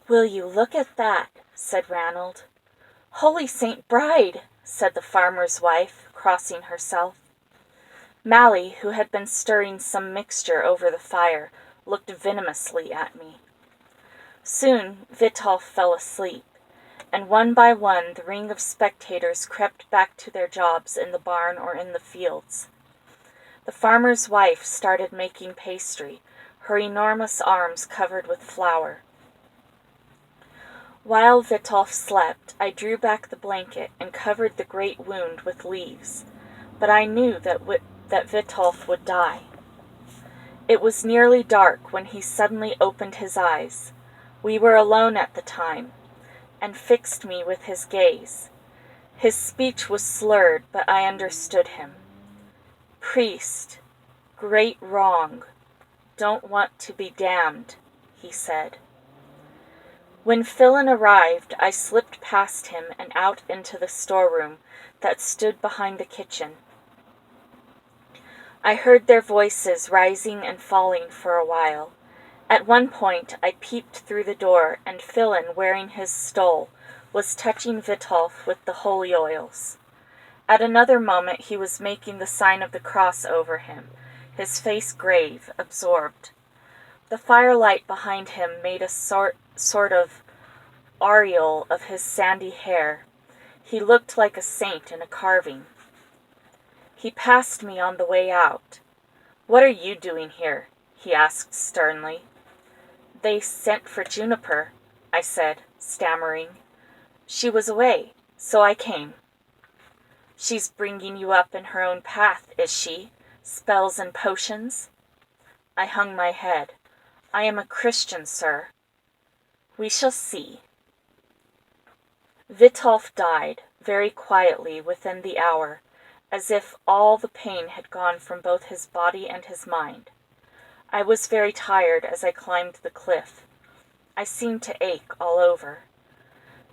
"Will you look at that?" said Ranald. "Holy St. Bride!" said the farmer's wife, crossing herself. Mally, who had been stirring some mixture over the fire, looked venomously at me. Soon Vitolf fell asleep, and one by one the ring of spectators crept back to their jobs in the barn or in the fields. The farmer's wife started making pastry, her enormous arms covered with flour. While Vitolf slept, I drew back the blanket and covered the great wound with leaves, but I knew that Vitolf would die. It was nearly dark when he suddenly opened his eyes. We were alone at the time, and fixed me with his gaze. His speech was slurred, but I understood him. "Priest, great wrong, don't want to be damned," he said. When Philin arrived, I slipped past him and out into the storeroom that stood behind the kitchen. I heard their voices rising and falling for a while. At one point I peeped through the door, and Philin, wearing his stole, was touching Vitolf with the holy oils. At another moment he was making the sign of the cross over him, his face grave, absorbed. The firelight behind him made a sort of aureole of his sandy hair. He looked like a saint in a carving. He passed me on the way out. "What are you doing here?" he asked sternly. "They sent for Juniper," I said, stammering. "She was away, so I came." "She's bringing you up in her own path, is she? Spells and potions?" I hung my head. "I am a Christian, sir." "We shall see." Vitolf died, very quietly, within the hour, as if all the pain had gone from both his body and his mind. I was very tired as I climbed the cliff. I seemed to ache all over.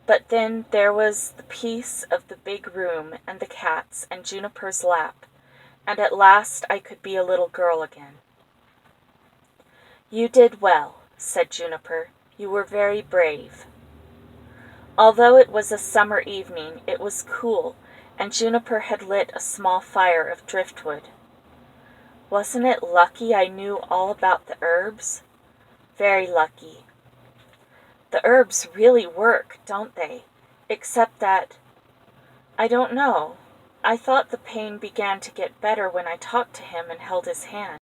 But then there was the peace of the big room and the cats and Juniper's lap, and at last I could be a little girl again. "You did well," said Juniper. "You were very brave." Although it was a summer evening, it was cool, and Juniper had lit a small fire of driftwood. "Wasn't it lucky I knew all about the herbs?" "Very lucky." The herbs really work, don't they? Except that... I don't know. I thought the pain began to get better when I talked to him and held his hand.